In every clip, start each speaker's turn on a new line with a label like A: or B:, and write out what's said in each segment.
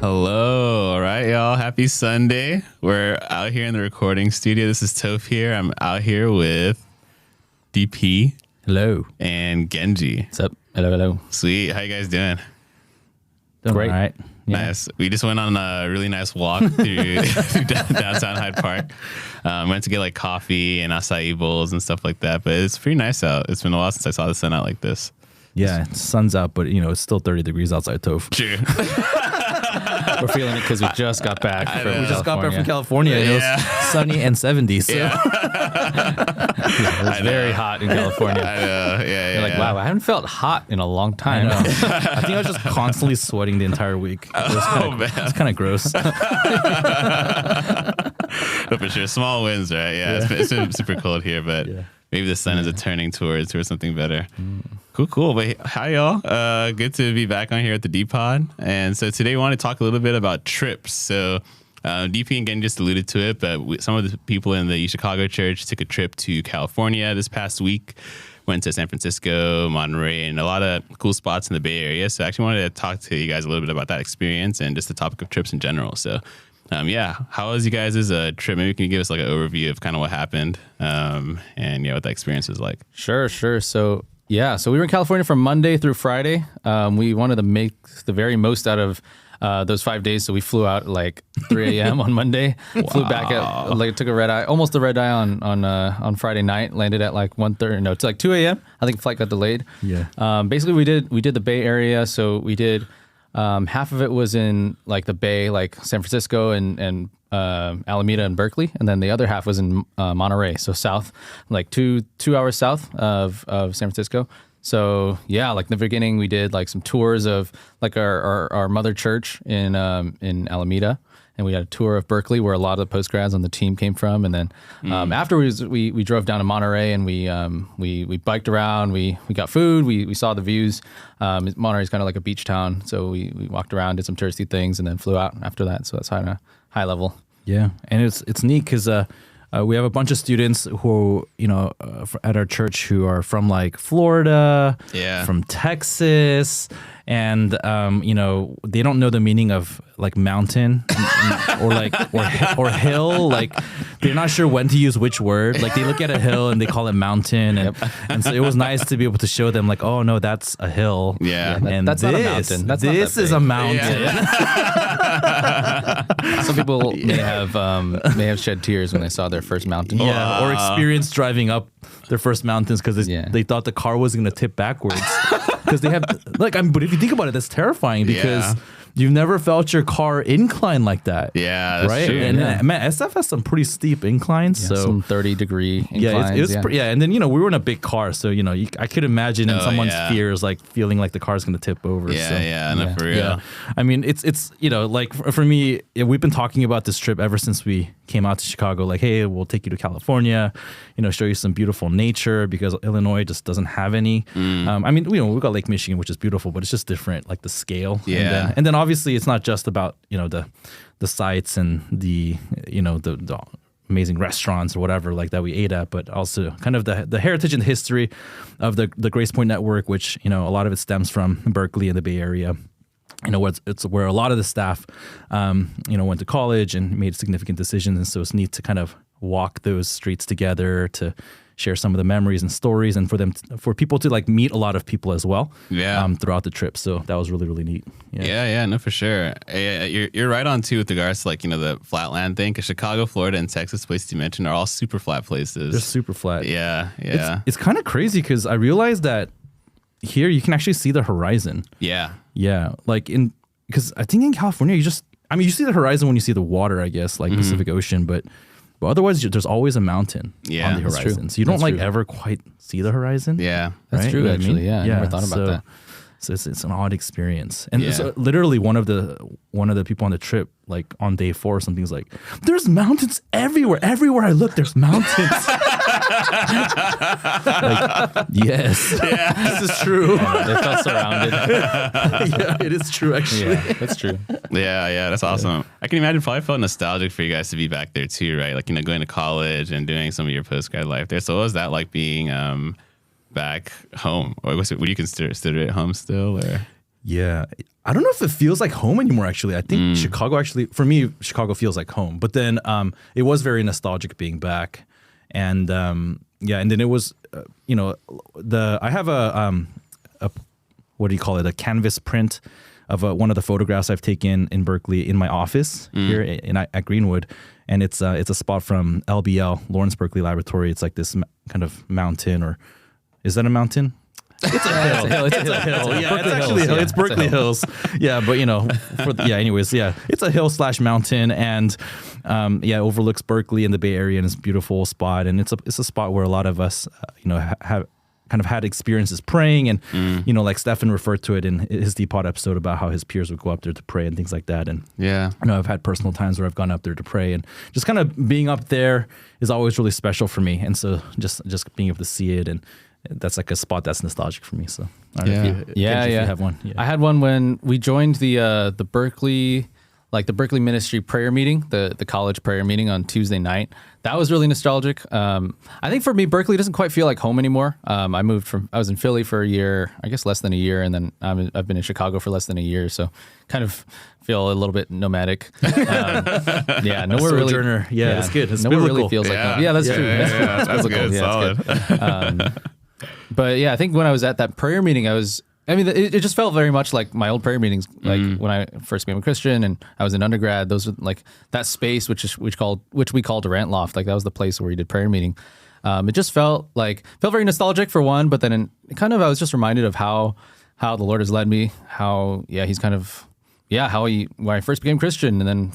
A: Hello. All right, y'all. Happy Sunday. We're out here in the recording studio. This is Toph here. I'm out here with DP.
B: Hello.
A: And Genji.
B: What's up? Hello.
A: Sweet. How you guys doing?
B: Doing great. All right.
A: Yeah. Nice. We just went on a really nice walk through downtown Hyde Park. Went to get like coffee and acai bowls and stuff like that. But it's pretty nice out. It's been a while since I saw the sun out like this.
B: Yeah, sun's out, but it's still 30 degrees outside, Toph.
A: True.
C: We're feeling it because we just got back.
B: We just got back from California. It was sunny and 70. So.
A: Yeah.
C: It was very hot in California.
A: I know. Yeah.
C: You're like, wow, I haven't felt hot in a long time.
B: I know. I think I was just constantly sweating the entire week. It was kind of gross.
A: But for sure, small wins, right? Yeah, it's been super cold here, but maybe the sun is a turning towards something better. Cool. But hi, y'all. Good to be back on here at the dPod. And so today we want to talk a little bit about trips. So DP and Genji just alluded to it, but some of the people in the Chicago church took a trip to California this past week. Went to San Francisco, Monterey, and a lot of cool spots in the Bay Area. So I actually wanted to talk to you guys a little bit about that experience and just the topic of trips in general. So how was you guys' trip? Maybe can you give us like an overview of kind of what happened and what the experience was like?
C: Sure. So we were in California from Monday through Friday. We wanted to make the very most out of those 5 days. So we flew out at like 3 a.m. on Monday, flew back at took a red eye, almost a red eye on Friday night, landed at like 1:30, no, to like 2 a.m. I think the flight got delayed.
B: Yeah.
C: Basically we did the Bay Area. So we did, half of it was in like the Bay, like San Francisco and Alameda and Berkeley, and then the other half was in Monterey, so south, like two hours south of San Francisco. So like in the beginning, we did like some tours of like our mother church in Alameda, and we had a tour of Berkeley where a lot of the postgrads on the team came from, and then afterwards we drove down to Monterey and we biked around, we got food, we saw the views. Monterey's kind of like a beach town, so we walked around, did some touristy things, and then flew out after that. So that's high level.
B: Yeah, and it's neat because we have a bunch of students who at our church who are from like Florida, from Texas, and they don't know the meaning of like mountain or hill. Like they're not sure when to use which word. Like they look at a hill and they call it mountain, and so it was nice to be able to show them like, oh no, that's a hill. And
C: that's not a mountain.
B: This is a mountain.
C: Some people may have shed tears when they saw their first mountain.
B: Yeah, or experienced driving up their first mountains because they thought the car was going to tip backwards. Because they have but if you think about it, that's terrifying because you've never felt your car incline like that.
A: Yeah, that's
B: right.
A: True.
B: And man, SF has some pretty steep inclines. So
C: some 30-degree inclines.
B: It was and then we were in a big car, so I could imagine in someone's fears like feeling like the car's going to tip over.
A: For real.
B: Yeah. I mean, it's like for me, we've been talking about this trip ever since we came out to Chicago. Like, hey, we'll take you to California, show you some beautiful nature because Illinois just doesn't have any. I mean, we've got Lake Michigan, which is beautiful, but it's just different, like the scale.
A: Yeah.
B: And then obviously it's not just about the sights and the the amazing restaurants or whatever like that we ate at, but also kind of the heritage and history of the Grace Point Network, which a lot of it stems from Berkeley and the Bay Area. It's where a lot of the staff went to college and made significant decisions, and so it's neat to kind of walk those streets together to share some of the memories and stories, and for people to like meet a lot of people as well. Throughout the trip. So that was really, really neat.
A: No, for sure. You're right on too with regards to like the flatland thing, because Chicago, Florida, and Texas, places you mentioned, are all super flat places.
B: They're super flat.
A: Yeah.
B: It's kind of crazy because I realized that here you can actually see the horizon. Yeah, like because I think in California you see the horizon when you see the water, I guess, like Pacific Ocean, but otherwise there's always a mountain on the horizon, so you don't ever quite see the horizon.
C: That's true. Actually, I never thought about that.
B: So it's an odd experience. And so literally one of the people on the trip, like on day 4 or something, was like, "There's mountains everywhere. Everywhere I look, there's mountains." Yes, this is true.
C: They felt surrounded.
B: It is true, actually.
C: Yeah, that's true.
A: Yeah, that's awesome. I can imagine probably felt nostalgic for you guys to be back there too, right? Like, going to college and doing some of your postgrad life there. So what was that like being back home? Or would you consider it home still? Or
B: Yeah. I don't know if it feels like home anymore, actually. I think Chicago actually, for me, Chicago feels like home. But then it was very nostalgic being back. And and then it was, I have a what do you call it? A canvas print of one of the photographs I've taken in Berkeley in my office here at Greenwood. And it's a spot from LBL, Lawrence Berkeley Laboratory. It's like this kind of mountain, or is that a mountain? It's a hill. It's a hill. Yeah, it's actually a hill. It's Berkeley Hills. Yeah, but anyways, it's a hill / mountain, and it overlooks Berkeley and the Bay Area, and it's a beautiful spot. And it's a spot where a lot of us, have kind of had experiences praying, and like Stefan referred to it in his dPod episode about how his peers would go up there to pray and things like that. And I've had personal times where I've gone up there to pray, and just kind of being up there is always really special for me. And so just being able to see it, and that's like a spot that's nostalgic for me. So I don't know if you have one. Yeah.
C: I had one when we joined the Berkeley, like the Berkeley ministry prayer meeting, the college prayer meeting on Tuesday night. That was really nostalgic. I think for me, Berkeley doesn't quite feel like home anymore. I was in Philly for a year, I guess less than a year, and then I've been in Chicago for less than a year, so kind of feel a little bit nomadic. Nowhere really.
B: Sojourner. Yeah, that's good. It's
C: nowhere
B: biblical.
C: really feels like home. Yeah, that's true.
A: That's good. Solid.
C: But yeah, I think when I was at that prayer meeting, it just felt very much like my old prayer meetings, like when I first became a Christian and I was in undergrad. Those were like that space, which we call Durant Loft. Like that was the place where we did prayer meeting. It just felt very nostalgic for one, but then I was just reminded of how the Lord has led me. How He's kind of when I first became Christian, and then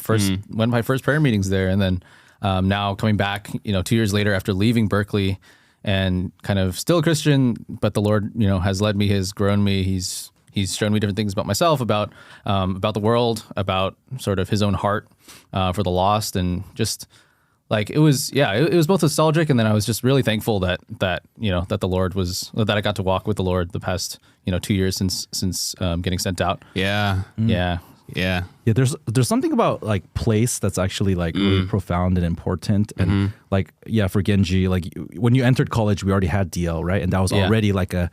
C: went to my first prayer meetings there, and then now coming back, 2 years later after leaving Berkeley. And kind of still a Christian, but the Lord, has led me, has grown me. He's shown me different things about myself, about the world, about sort of His own heart for the lost, and just like it was both nostalgic, and then I was just really thankful that the Lord that I got to walk with the Lord the past 2 years since getting sent out.
A: Yeah.
B: Yeah, there's something about like place that's actually like really profound and important. And for Genji, like when you entered college, we already had DL, right? And that was already like a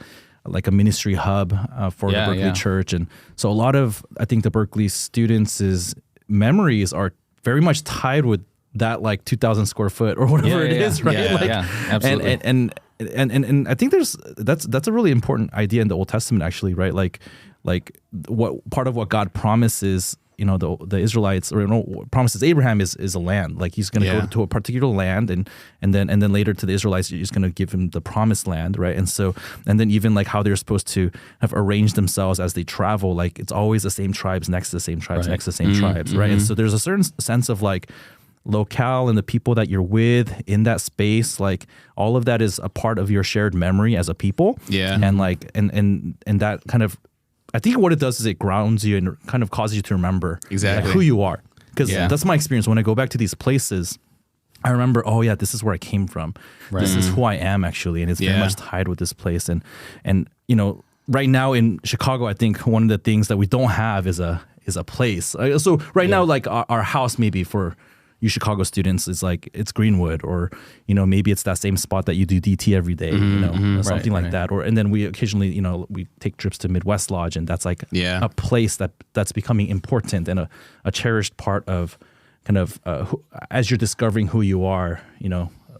B: ministry hub for the Berkeley church. And so a lot of, I think, the Berkeley students' memories are very much tied with that like 2,000 square foot or whatever it is, right?
C: Absolutely.
B: And I think that's a really important idea in the Old Testament, actually, right? Like what part of what God promises, the Israelites, or promises Abraham is a land. Like He's going to go to a particular land, and then later to the Israelites, He's going to give him the promised land, right? And so, and then even like how they're supposed to have arranged themselves as they travel, like it's always the same tribes next to the same tribes next to the same tribes, right? And so there's a certain sense of like locale and the people that you're with in that space, like all of that is a part of your shared memory as a people. Yeah. And like and that kind of, I think what it does is it grounds you and kind of causes you to remember exactly who you are. Because that's my experience. When I go back to these places, I remember, this is where I came from. Right. This is who I am, actually. And it's very much tied with this place. And right now in Chicago, I think one of the things that we don't have is a place. So right now, like our house maybe for you Chicago students is like, it's Greenwood, or, maybe it's that same spot that you do DT every day, something like that. And then we occasionally, we take trips to Midwest Lodge, and that's like a place that's becoming important and a cherished part of kind of, as you're discovering who you are,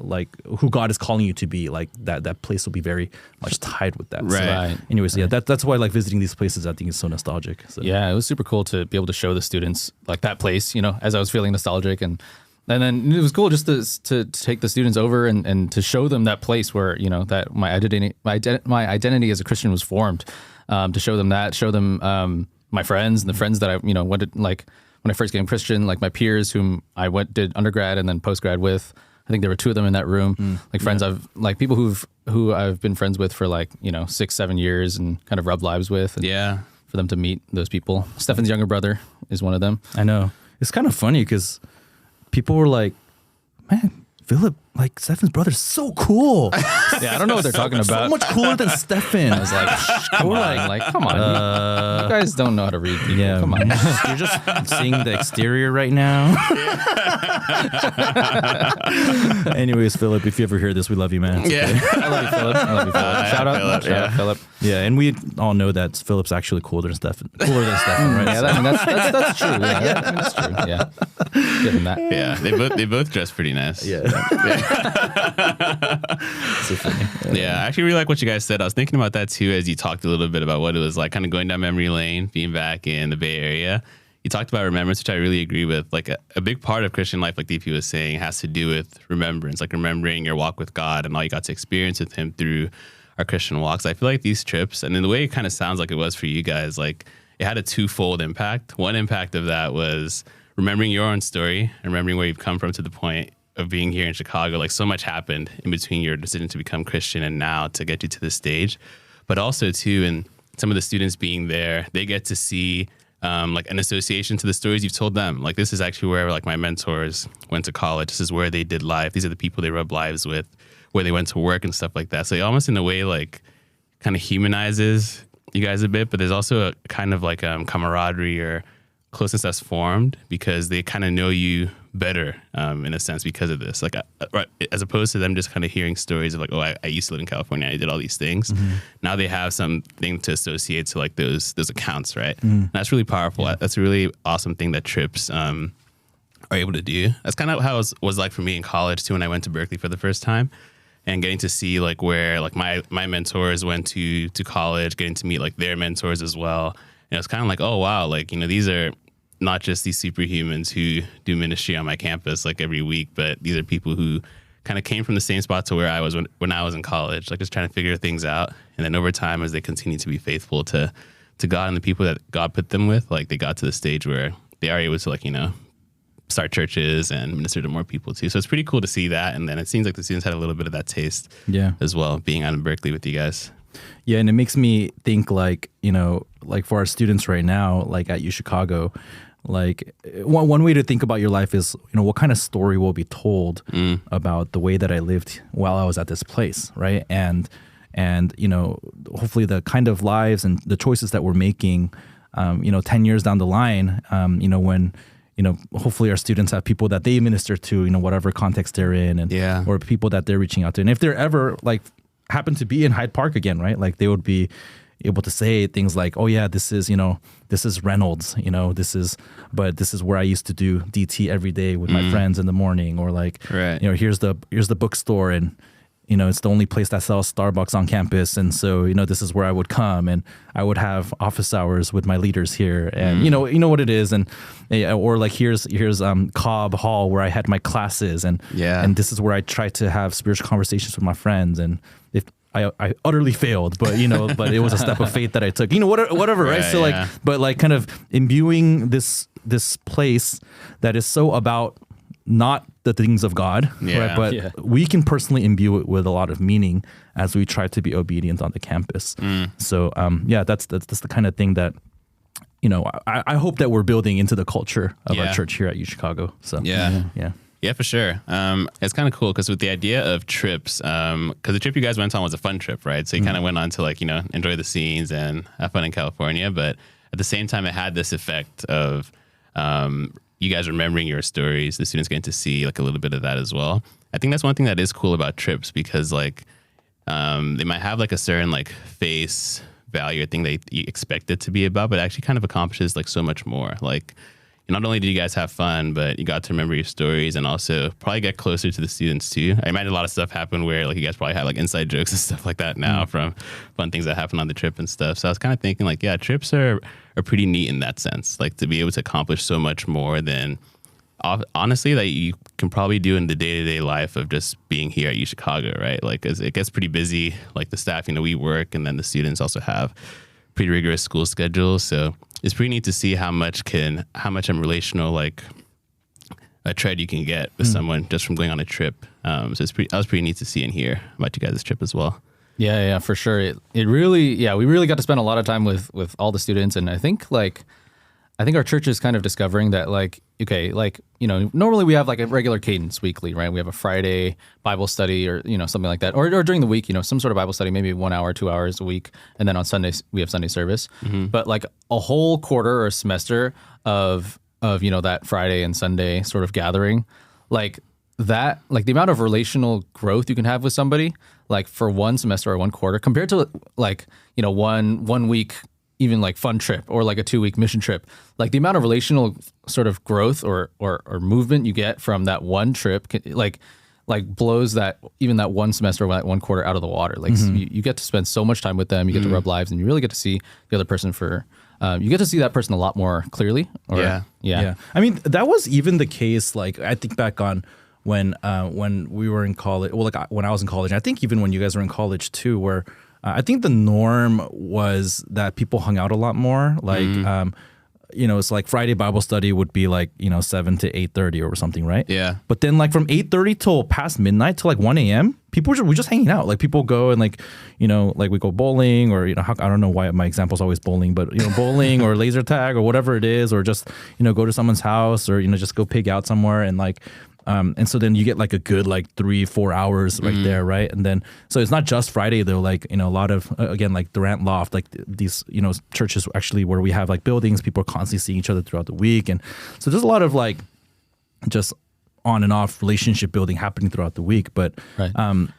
B: like who God is calling you to be, like that place will be very much tied with that.
A: Right.
B: So, anyways, that's why like visiting these places, I think is so nostalgic. So.
C: Yeah, it was super cool to be able to show the students like that place, as I was feeling nostalgic, and then it was cool just to take the students over and to show them that place where, that my identity as a Christian was formed, to show them my friends and the friends that I, wanted, like when I first became Christian, like my peers whom I did undergrad and then postgrad with. I think there were two of them in that room, like friends people who I've been friends with for like, 6-7 years and kind of rubbed lives with. And for them to meet those people. Stefan's younger brother is one of them.
B: I know. It's kind of funny because people were like, man, Philip, like Stefan's brother's so cool.
C: I don't know what they're talking about.
B: So much cooler than Stefan. I was like,
C: come on. You guys don't know how to read people.
B: Yeah,
C: come on.
B: You're just seeing the exterior right now. Anyways, Philip, if you ever hear this, we love you, man.
C: I love you, Philip. Shout out, Philip.
B: Yeah, and we all know that Philip's actually cooler than Stefan, right?
C: Yeah, that's true. That's true. Yeah, give him that.
A: Yeah, they both dress pretty nice.
B: Yeah.
A: So funny. Yeah, I actually really like what you guys said. I was thinking about that too as you talked a little bit about what it was like kind of going down memory lane, being back in the Bay Area. You talked about remembrance, which I really agree with. Like a big part of Christian life, like DP was saying, has to do with remembrance, like remembering your walk with God and all you got to experience with him through our Christian walks. I feel like these trips, and in the way it kind of sounds like it was for you guys, like it had a twofold impact. One impact of that was remembering your own story and remembering where you've come from to the point of being here in Chicago. Like so much happened in between your decision to become Christian and now to get you to this stage. But also too, and some of the students being there, they get to see like an association to the stories you've told them. Like this is actually where like my mentors went to college. This is where they did life. These are the people they rubbed lives with, where they went to work and stuff like that. So it almost in a way like kind of humanizes you guys a bit, but there's also a kind of like camaraderie or closeness that's formed because they kind of know you better in a sense because of this. Like as opposed to them just kind of hearing stories of like, oh, I used to live in California, I did all these things. Now they have something to associate to like those accounts, right? That's really powerful. Yeah. That's a really awesome thing that trips are able to do. That's kind of how it was like for me in college too when I went to Berkeley for the first time. And getting to see like where like my mentors went to college, getting to meet like their mentors as well. And it's kind of like, oh wow, like, you know, these are not just these superhumans who do ministry on my campus like every week, but these are people who kind of came from the same spot to where I was when I was in college, like just trying to figure things out. And then over time, as they continue to be faithful to God and the people that God put them with, like they got to the stage where they are able to like, you know, start churches and minister to more people too. So it's pretty cool to see that. And then it seems like the students had a little bit of that taste as well, being out in Berkeley with you guys.
B: Yeah, and it makes me think like, you know, like for our students right now, like at UChicago, like one way to think about your life is, you know, what kind of story will be told about the way that I lived while I was at this place, right? And you know, hopefully the kind of lives and the choices that we're making, you know, 10 years down the line, you know, when, you know, hopefully our students have people that they minister to, you know, whatever context they're in, and or people that they're reaching out to. And if they're ever like happen to be in Hyde Park again, right? Like they would be able to say things like, oh yeah, this is, you know, this is Reynolds, you know, this is where I used to do DT every day with my friends in the morning, or like, you know, here's the bookstore, and, you know, it's the only place that sells Starbucks on campus. And so, you know, this is where I would come, and I would have office hours with my leaders here, and you know what it is. And, or like, here's Cobb Hall where I had my classes, and this is where I tried to have spiritual conversations with my friends. And if I utterly failed, but, you know, but it was a step of faith that I took, you know, whatever. Right. So like, but like kind of imbuing this place that is so about not the things of God, right? But we can personally imbue it with a lot of meaning as we try to be obedient on the campus. So, that's the kind of thing that, you know, I hope that we're building into the culture of our church here at UChicago. So,
A: Yeah, for sure. It's kind of cool because with the idea of trips, because the trip you guys went on was a fun trip, right? So you kind of went on to like, you know, enjoy the scenes and have fun in California. But at the same time, it had this effect of you guys remembering your stories, the students getting to see like a little bit of that as well. I think that's one thing that is cool about trips, because like they might have like a certain like face value or thing that you expect it to be about, but it actually kind of accomplishes like so much more. Like, not only did you guys have fun, but you got to remember your stories and also probably get closer to the students too. I imagine a lot of stuff happened where like you guys probably have like inside jokes and stuff like that now from fun things that happened on the trip and stuff. So I was kind of thinking like, yeah, trips are pretty neat in that sense, like to be able to accomplish so much more than honestly that you can probably do in the day-to-day life of just being here at UChicago, right? Like it gets pretty busy, like the staff, you know, we work, and then the students also have pretty rigorous school schedules. So it's pretty neat to see how much relational like a tread you can get with someone just from going on a trip. So that was pretty neat to see and hear about you guys' trip as well.
C: Yeah, for sure. It really, we really got to spend a lot of time with all the students, and I think our church is kind of discovering that like, okay, like, you know, normally we have like a regular cadence weekly, right? We have a Friday Bible study or, you know, something like that. Or during the week, you know, some sort of Bible study, maybe 1 hour, 2 hours a week. And then on Sundays, we have Sunday service. But like a whole quarter or semester of, you know, that Friday and Sunday sort of gathering, like that, like the amount of relational growth you can have with somebody, like for one semester or one quarter, compared to like, you know, one week, even like fun trip or like a 2-week mission trip, like the amount of relational sort of growth or movement you get from that one trip, like blows that even that one semester or that one quarter out of the water. Like you get to spend so much time with them, you get to rub lives, and you really get to see the other person for. You get to see that person a lot more clearly. Yeah.
B: I mean, that was even the case. Like I think back on when we were in college. Well, like when I was in college, I think even when you guys were in college too, where I think the norm was that people hung out a lot more. Like, you know, it's like Friday Bible study would be like, you know, 7 to 8:30 or something, right?
A: Yeah.
B: But then like from 8:30 till past midnight till like 1 a.m., we're just hanging out. Like people go and like, you know, like we go bowling or, you know, I don't know why my example is always bowling, but, you know, bowling or laser tag or whatever it is, or just, you know, go to someone's house or, you know, just go pig out somewhere and like, and so then you get like a good like 3-4 hours right there, right? And then so it's not just Friday though. Like, you know, a lot of again like Durant Loft, like these, you know, churches actually where we have like buildings, people are constantly seeing each other throughout the week, and so there's a lot of like just on and off relationship building happening throughout the week. But even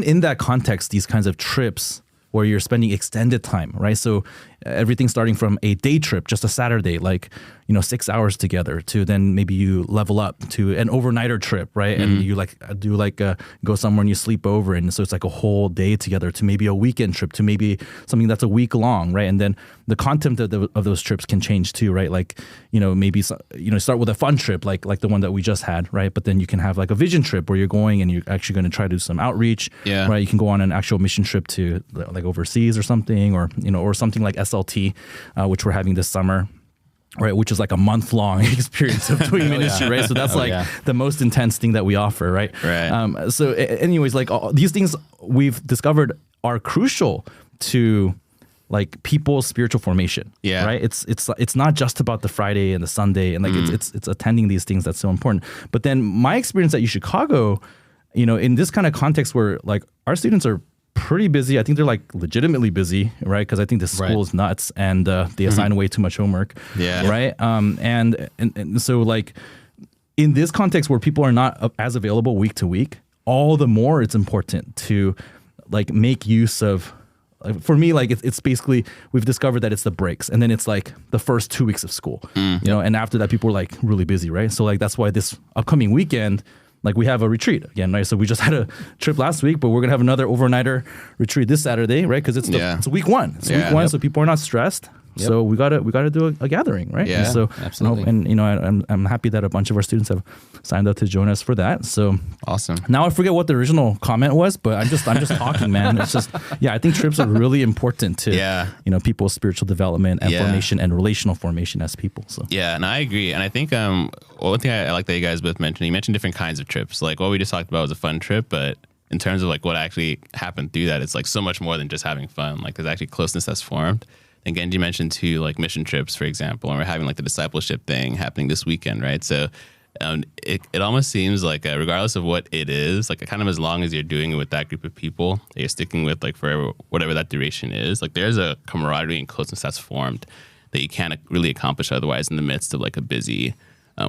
B: in that context, these kinds of trips where you're spending extended time, right? So everything starting from a day trip, just a Saturday, like, you know, 6 hours together, to then maybe you level up to an overnighter trip, right? And you like do like go somewhere and you sleep over, and so it's like a whole day together, to maybe a weekend trip, to maybe something that's a week long, right? And then the content of those trips can change too, right? Like, you know, maybe start with a fun trip like the one that we just had, right? But then you can have like a vision trip where you're going and you're actually going to try to do some outreach, right? You can go on an actual mission trip to like overseas or something, or, you know, or something like SLT, which we're having this summer, right? Which is like a month-long experience of doing ministry, right? So that's the most intense thing that we offer, right?
A: Right.
B: So anyways, like these things we've discovered are crucial to like people's spiritual formation.
A: Yeah.
B: Right. It's not just about the Friday and the Sunday, and like it's attending these things that's so important. But then my experience at UChicago, you know, in this kind of context where like our students are pretty busy. I think they're like legitimately busy, right? Because I think the school is nuts, and they assign way too much homework. Yeah. Right. And so like in this context where people are not as available week to week, all the more it's important to like make use of. For me, like it's basically, we've discovered that it's the breaks, and then it's like the first 2 weeks of school, you know, and after that people are like really busy, right? So like that's why this upcoming weekend, like we have a retreat again, right? So we just had a trip last week, but we're gonna have another overnighter retreat this Saturday, right? Because it's week one. It's week one, so people are not stressed. So we gotta do a gathering, right?
A: Yeah,
B: and so
C: absolutely.
B: And you know, I'm happy that a bunch of our students have signed up to join us for that. So
A: awesome.
B: Now I forget what the original comment was, but I'm just talking, man. It's just I think trips are really important to you know, people's spiritual development and formation and relational formation as people. So
A: and I agree. And I think one thing I like that you guys both mentioned, you mentioned different kinds of trips. Like what we just talked about was a fun trip, but in terms of like what actually happened through that, it's like so much more than just having fun. Like there's actually closeness that's formed. And Genji mentioned too, like mission trips, for example, and we're having like the discipleship thing happening this weekend, right? So it almost seems like regardless of what it is, like kind of as long as you're doing it with that group of people that you're sticking with, like forever, whatever that duration is, like there's a camaraderie and closeness that's formed that you can't really accomplish otherwise in the midst of like a busy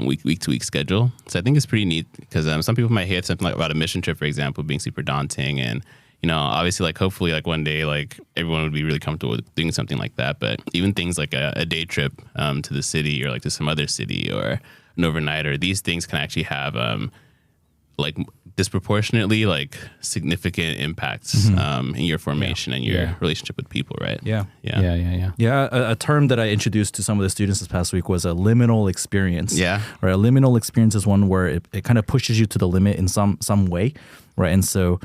A: week to week schedule. So I think it's pretty neat because some people might hear something like about a mission trip, for example, being super daunting, and you know, obviously, like hopefully, like one day, like everyone would be really comfortable with doing something like that. But even things like a day trip to the city or like to some other city or an overnighter, these things can actually have like disproportionately like significant impacts in your formation and your relationship with people, right?
B: Yeah.
A: Yeah.
B: A term that I introduced to some of the students this past week was a liminal experience.
A: Yeah.
B: Right. A liminal experience is one where it kind of pushes you to the limit in some way, right? And so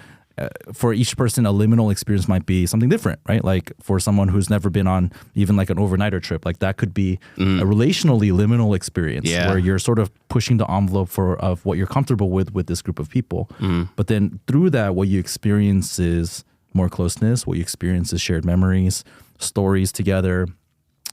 B: for each person, a liminal experience might be something different, right? Like for someone who's never been on even like an overnighter trip, like that could be a relationally liminal experience where you're sort of pushing the envelope of what you're comfortable with this group of people. But then through that, what you experience is more closeness, what you experience is shared memories, stories together,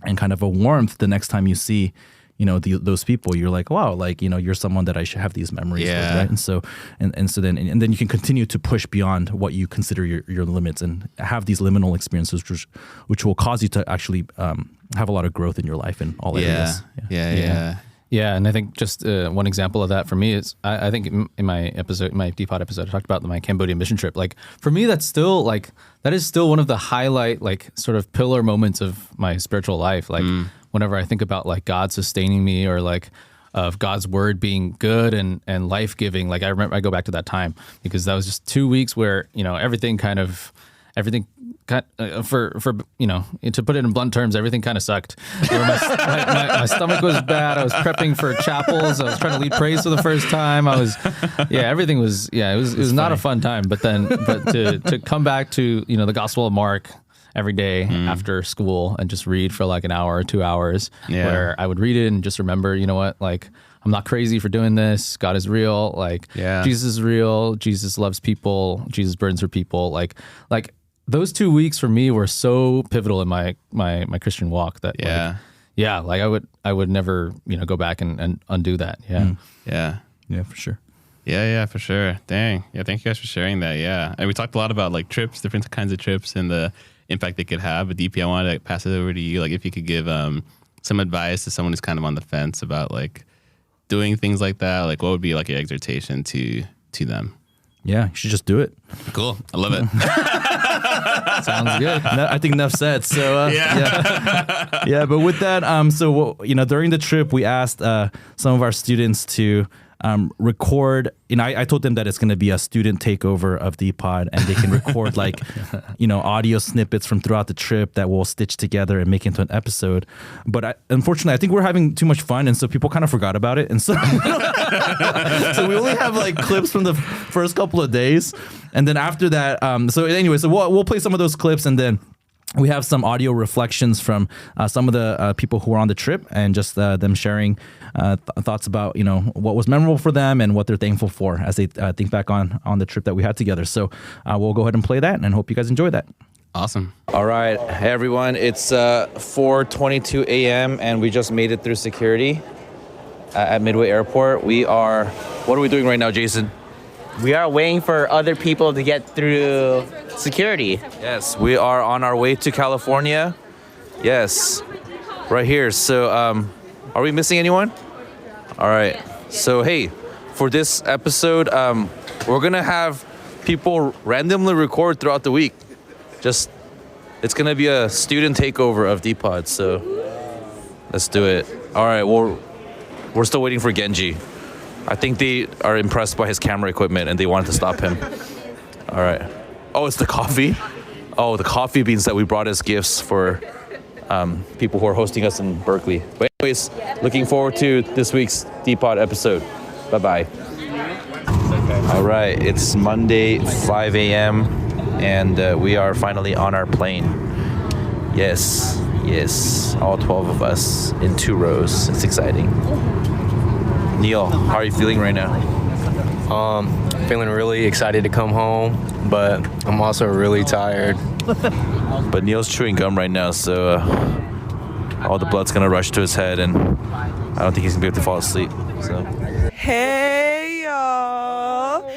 B: and kind of a warmth the next time you see, you know, those people. You're like, wow, like, you know, you're someone that I should have these memories with, right? And so then you can continue to push beyond what you consider your limits and have these liminal experiences, which will cause you to actually have a lot of growth in your life in all areas.
C: Yeah, and I think just one example of that for me is I think in my dPod episode, I talked about my Cambodian mission trip. Like for me, that is still one of the highlight, like sort of pillar moments of my spiritual life. Like whenever I think about like God sustaining me or like of God's word being good and life giving, like I remember I go back to that time because that was just 2 weeks where everything for to put it in blunt terms, everything kind of sucked. My stomach was bad. I was prepping for chapels. I was trying to lead praise for the first time. Everything was it was not a fun time. But to come back to the Gospel of Mark every day after school and just read for like an hour or 2 hours, where I would read it and just remember, like I'm not crazy for doing this. God is real. Like Jesus is real. Jesus loves people. Jesus burdens for people. Like those 2 weeks for me were so pivotal in my Christian walk that I would never go back and undo that.
B: For sure.
A: Yeah, for sure. Dang. Yeah, thank you guys for sharing that. Yeah, and we talked a lot about like trips, different kinds of trips, and the impact they could have. But DP, I wanted to pass it over to you. Like, if you could give some advice to someone who's kind of on the fence about like doing things like that, like what would be like your exhortation to them?
B: Yeah, you should just do it.
A: Cool. I love it.
C: Sounds good.
B: No, I think enough said. So yeah. But with that, during the trip, we asked some of our students to record. I told them that it's going to be a student takeover of dPod, and they can record like audio snippets from throughout the trip that we'll stitch together and make into an episode. But unfortunately, I think we're having too much fun, and so people kind of forgot about it, and so so we only have like clips from the first couple of days, and then after that, so we'll play some of those clips, and then we have some audio reflections from some of the people who were on the trip, and just them sharing thoughts about what was memorable for them and what they're thankful for as they think back on the trip that we had together. So we'll go ahead and play that, and hope you guys enjoy that.
A: Awesome.
D: All right, hey everyone, it's 4:22 a.m. and we just made it through security at Midway Airport. What are we doing right now, Jason?
E: We are waiting for other people to get through security.
D: Yes, we are on our way to California. Yes, right here. So, are we missing anyone? All right. So, hey, for this episode, we're gonna have people randomly record throughout the week. It's gonna be a student takeover of dPod. So, let's do it. All right. Well, we're still waiting for Genji. I think they are impressed by his camera equipment and they wanted to stop him. All right. Oh, it's the coffee? Oh, the coffee beans that we brought as gifts for people who are hosting us in Berkeley. But anyways, looking forward to this week's dPod episode. Bye-bye. All right, it's Monday, 5 a.m. and we are finally on our plane. Yes, all 12 of us in 2 rows. It's exciting. Neil, how are you feeling right now?
F: Feeling really excited to come home, but I'm also really tired.
D: But Neil's chewing gum right now, so all the blood's gonna rush to his head, and I don't think he's gonna be able to fall asleep. So.
G: Hey y'all,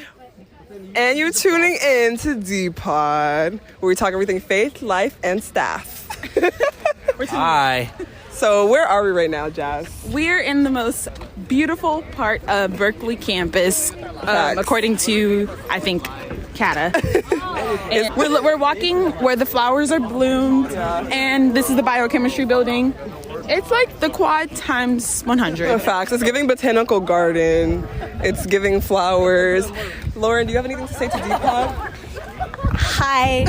G: and you're tuning in to dPod, where we talk everything faith, life, and staff.
D: Hi.
G: So where are we right now, Jazz?
H: We're in the most beautiful part of Berkeley campus, according to, I think, Kata. And we're walking where the flowers are bloomed, and this is the biochemistry building. It's like the quad times 100.
G: Facts. It's giving botanical garden. It's giving flowers. Lauren, do you have anything to say to dPod?
H: Hi.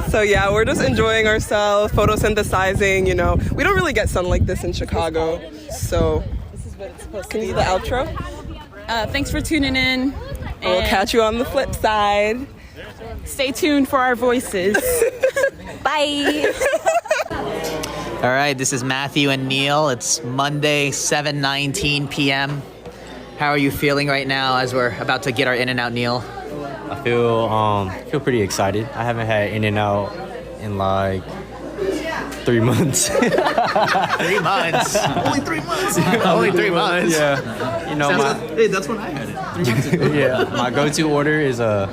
G: So yeah, we're just enjoying ourselves, photosynthesizing, We don't really get sun like this in Chicago. So this is what it's supposed to be. The outro?
H: Thanks for tuning in.
G: We'll catch you on the flip side.
H: Stay tuned for our voices. Bye.
E: All right, this is Matthew and Neil. It's Monday, 7:19 p.m. How are you feeling right now as we're about to get our In-N-Out, Neil?
F: I feel pretty excited. I haven't had In-N-Out in like 3 months.
E: 3 months. Only 3 months. Only 3 months.
F: Yeah.
E: Hey, that's when I had it.
F: Yeah, my go-to order is a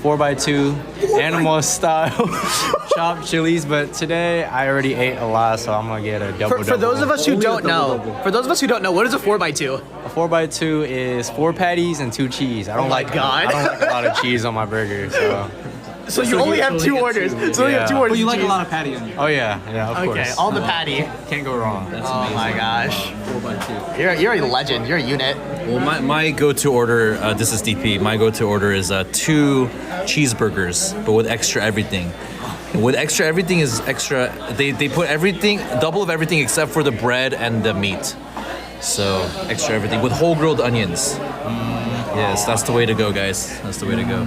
F: 4x2 animal style chopped chilies, but today I already ate a lot, so I'm gonna get a double.
E: For those of us who don't know, what is a 4x2?
F: A 4x2 is 4 patties and 2 cheese. I don't like a lot of cheese on my burger, so.
E: So you only have 2 orders. So you have 2 orders.
C: Well, you like a lot of patty on you.
F: Oh yeah, of course.
E: Okay, all the patty.
F: Can't go wrong.
E: Oh my gosh. 4x2. You're a legend. You're a unit.
D: Well, my go-to order, this is DP. My go-to order is 2 cheeseburgers, but with extra everything. And with extra everything is extra. They put everything, double of everything except for the bread and the meat. So extra everything with whole grilled onions. Yes, that's the way to go, guys. That's the way to go.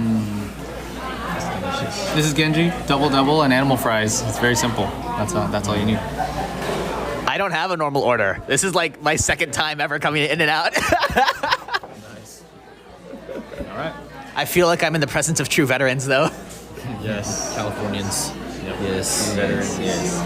C: This is Genji, double and animal fries. It's very simple. That's all you need.
E: I don't have a normal order. This is like my second time ever coming to In-N-Out.
C: Nice. All right.
E: I feel like I'm in the presence of true veterans, though.
D: Yes, Californians. Yep. Yes.
C: Veterans. Yes.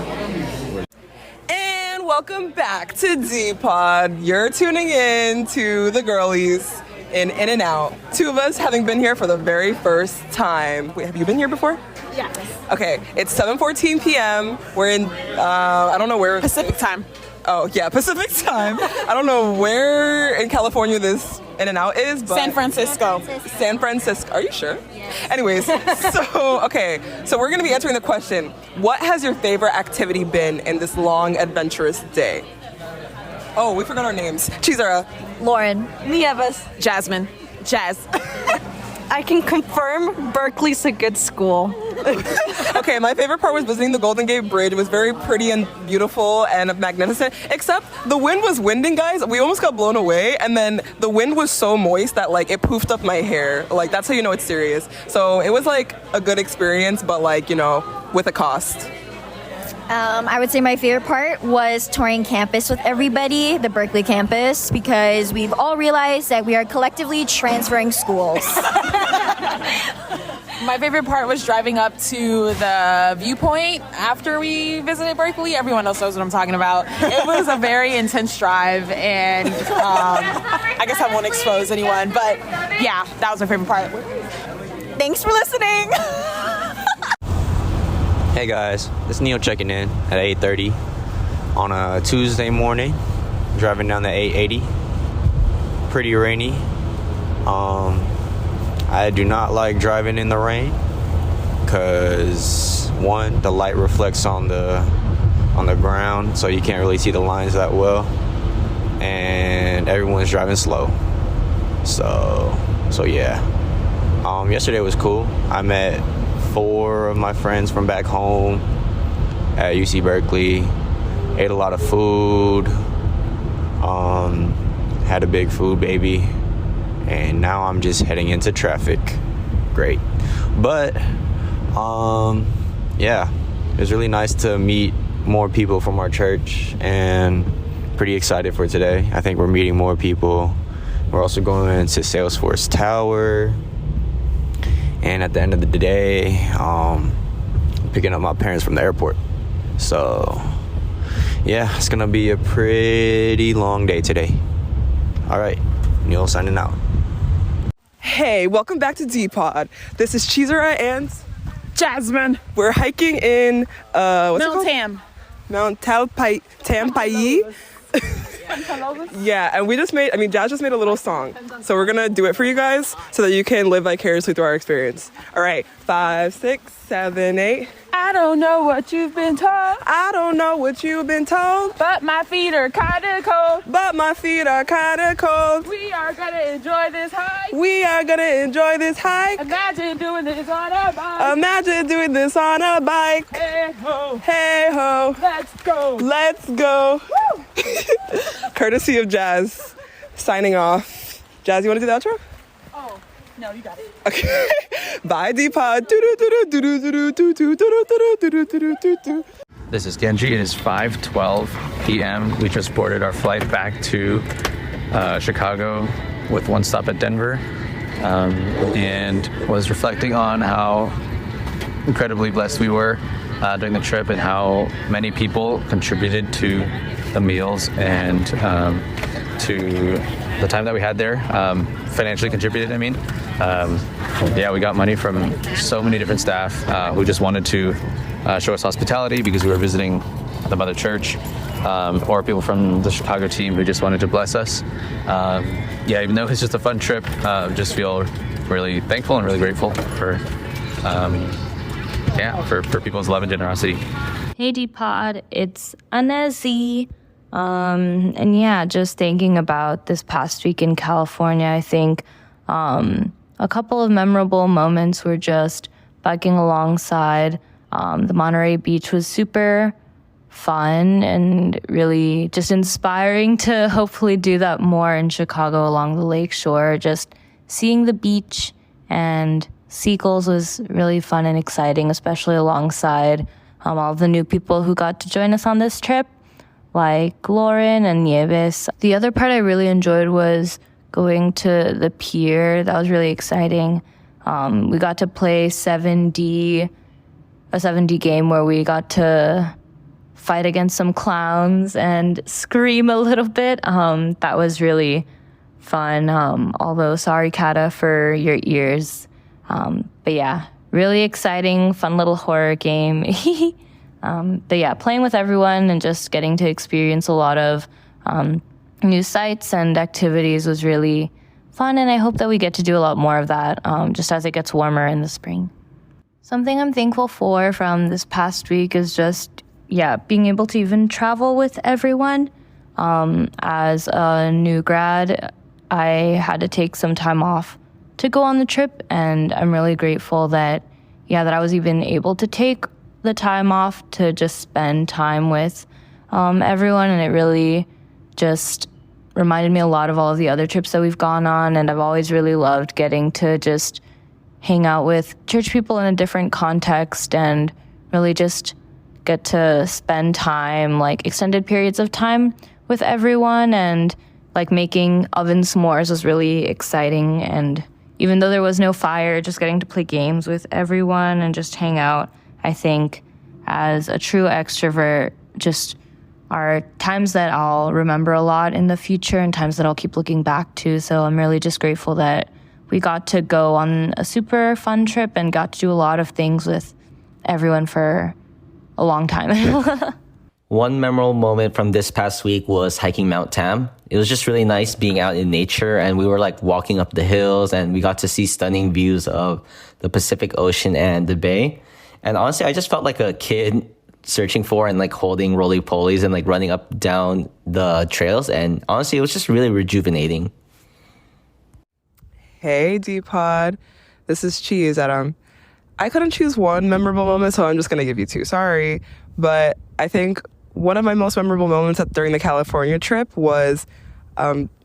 G: And welcome back to dPod. You're tuning in to the girlies in In-N-Out. 2 of us having been here for the very first time. Wait, have you been here before?
H: Yes.
G: Okay, it's 7:14 p.m. We're in, I don't know where.
H: Pacific time.
G: Oh, yeah, Pacific time. I don't know where in California this In-N-Out is, but.
H: San Francisco.
G: San Francisco. Are you sure? Anyways, so we're going to be answering the question, what has your favorite activity been in this long, adventurous day? Oh, we forgot our names. Chizara.
I: Lauren.
H: Nieves. Jasmine. Jazz.
I: I can confirm Berkeley's a good school.
G: Okay, my favorite part was visiting the Golden Gate Bridge. It was very pretty and beautiful and magnificent, except the wind was winding, guys. We almost got blown away, and then the wind was so moist that, like, it poofed up my hair. Like, that's how you know it's serious. So it was, like, a good experience, but, like, you know, with a cost.
I: I would say my favorite part was touring campus with everybody, the Berkeley campus, because we've all realized that we are collectively transferring schools.
H: My favorite part was driving up to the viewpoint after we visited Berkeley. Everyone else knows what I'm talking about. It was a very intense drive, and I guess I won't expose anyone, but yeah, that was my favorite part.
I: Thanks for listening.
F: Hey guys, it's Neil checking in at 8:30 on a Tuesday morning, driving down the 880. Pretty rainy. I do not like driving in the rain because, one, the light reflects on the ground, so you can't really see the lines that well, and everyone's driving slow. So yeah. Yesterday was cool. I met 4 of my friends from back home at UC Berkeley. Ate a lot of food. Had a big food baby. And now I'm just heading into traffic. Great. But, yeah. It was really nice to meet more people from our church. And pretty excited for today. I think we're meeting more people. We're also going to Salesforce Tower. And at the end of the day, picking up my parents from the airport. So, yeah, it's gonna be a pretty long day today. All right, Neil signing out.
G: Hey, welcome back to dPod. This is Chizara and
H: Jasmine.
G: we're hiking in, what's it called?
H: Tam.
G: Mount Tampai'i. Yeah, and Jazz just made a little song. So we're gonna do it for you guys so that you can live vicariously through our experience. All right, 5, 6, 7, 8.
H: I don't know what you've been told,
G: I don't know what you've been told,
H: but my feet are kinda cold.
G: but my feet are kinda cold.
H: We are gonna enjoy this hike.
G: We are gonna enjoy this hike.
H: Imagine doing this on a bike.
G: Imagine doing this on a bike.
H: Hey ho,
G: Hey ho,
H: let's go.
G: let's go.
H: Woo!
G: Courtesy of Jazz, signing off. Jazz, you wanna do the outro?
H: Oh, no, you got it.
G: Okay. Bye, dPod.
C: This is Genji. It is 5:12 p.m. We just boarded our flight back to Chicago with one stop at Denver, and was reflecting on how incredibly blessed we were during the trip and how many people contributed to the meals and to the time that we had there, financially contributed, I mean. We got money from so many different staff who just wanted to show us hospitality because we were visiting the mother church, or people from the Chicago team who just wanted to bless us. Even though it's just a fun trip, just feel really thankful and really grateful for people's love and generosity.
J: Hey dPod, it's Anezi. Just thinking about this past week in California, I think a couple of memorable moments were just biking alongside. The Monterey Beach was super fun and really just inspiring to hopefully do that more in Chicago along the lake shore. Just seeing the beach and seagulls was really fun and exciting, especially alongside all the new people who got to join us on this trip, like Lauren and Nieves. The other part I really enjoyed was going to the pier. That was really exciting. We got to play a 7D game where we got to fight against some clowns and scream a little bit. That was really fun. Although sorry, Kata, for your ears. Really exciting, fun little horror game. Playing with everyone and just getting to experience a lot of new sites and activities was really fun, and I hope that we get to do a lot more of that just as it gets warmer in the spring. Something I'm thankful for from this past week is just, being able to even travel with everyone. As a new grad, I had to take some time off to go on the trip, and I'm really grateful that I was even able to take the time off to just spend time with everyone, and it really just reminded me a lot of all of the other trips that we've gone on, and I've always really loved getting to just hang out with church people in a different context and really just get to spend time, like extended periods of time with everyone, and like making oven s'mores was really exciting. And even though there was no fire, just getting to play games with everyone and just hang out, I think as a true extrovert, just are times that I'll remember a lot in the future and times that I'll keep looking back to. So I'm really just grateful that we got to go on a super fun trip and got to do a lot of things with everyone for a long time.
K: One memorable moment from this past week was hiking Mount Tam. It was just really nice being out in nature, and we were like walking up the hills, and we got to see stunning views of the Pacific Ocean and the bay. And honestly, I just felt like a kid searching for and like holding roly-polies and like running up down the trails. And honestly, it was just really rejuvenating.
G: Hey dPod, this is Cheese. I couldn't choose one memorable moment, so I'm just gonna give you two. Sorry, but I think one of my most memorable moments during the California trip was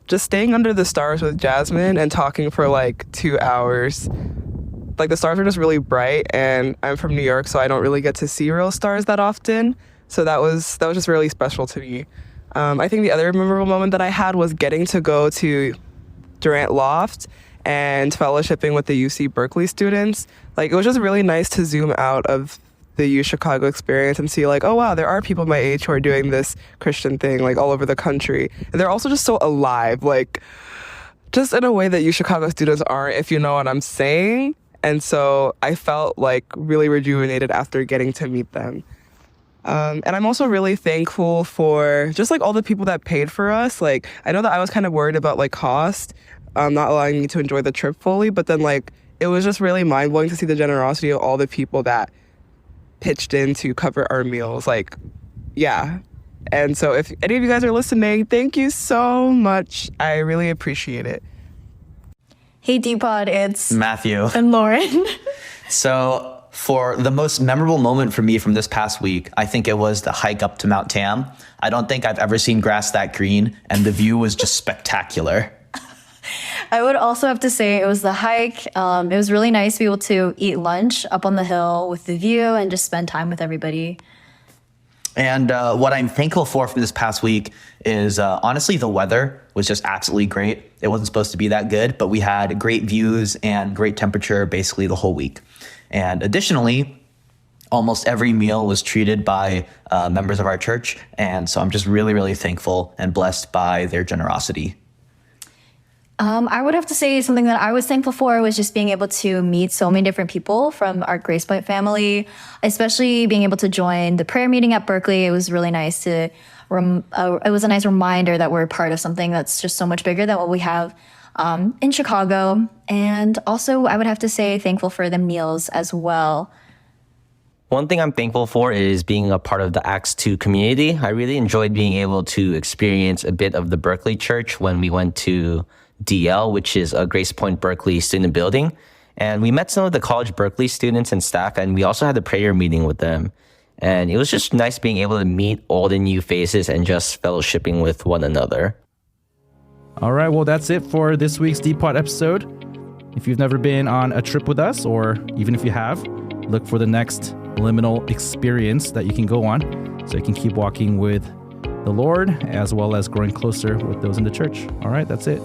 G: just staying under the stars with Jasmine and talking for like 2 hours. Like the stars were just really bright, and I'm from New York, so I don't really get to see real stars that often. So that was just really special to me. I think the other memorable moment that I had was getting to go to Durant Loft and fellowshipping with the UC Berkeley students. Like it was just really nice to zoom out of the U Chicago experience and see like, oh wow, there are people my age who are doing this Christian thing like all over the country. And they're also just so alive, like just in a way that U Chicago students aren't, if you know what I'm saying. And so I felt like really rejuvenated after getting to meet them. And I'm also really thankful for just like all the people that paid for us. Like I know that I was kind of worried about like cost, not allowing me to enjoy the trip fully, but then like it was just really mind-blowing to see the generosity of all the people that pitched in to cover our meals. Like, yeah. And so if any of you guys are listening, thank you so much. I really appreciate it.
L: Hey dPod, it's
M: Matthew
L: and Lauren.
M: So for the most memorable moment for me from this past week, I think it was the hike up to Mount Tam. I don't think I've ever seen grass that green, and the view was just spectacular.
L: I would also have to say it was the hike. It was really nice to be able to eat lunch up on the hill with the view and just spend time with everybody.
M: And what I'm thankful for from this past week is honestly the weather was just absolutely great. It wasn't supposed to be that good, but we had great views and great temperature basically the whole week. And additionally, almost every meal was treated by members of our church. And so I'm just really, really thankful and blessed by their generosity.
L: I would have to say something that I was thankful for was just being able to meet so many different people from our Grace Point family, especially being able to join the prayer meeting at Berkeley. It was really nice to, it was a nice reminder that we're part of something that's just so much bigger than what we have in Chicago. And also, I would have to say thankful for the meals as well.
K: One thing I'm thankful for is being a part of the Acts 2 community. I really enjoyed being able to experience a bit of the Berkeley Church when we went to DL, which is a Grace Point Berkeley student building. And we met some of the College Berkeley students and staff, and we also had a prayer meeting with them. And it was just nice being able to meet all the new faces and just fellowshipping with one another.
B: All right, well, that's it for this week's dPod episode. If you've never been on a trip with us, or even if you have, look for the next liminal experience that you can go on so you can keep walking with the Lord as well as growing closer with those in the church. All right, that's it.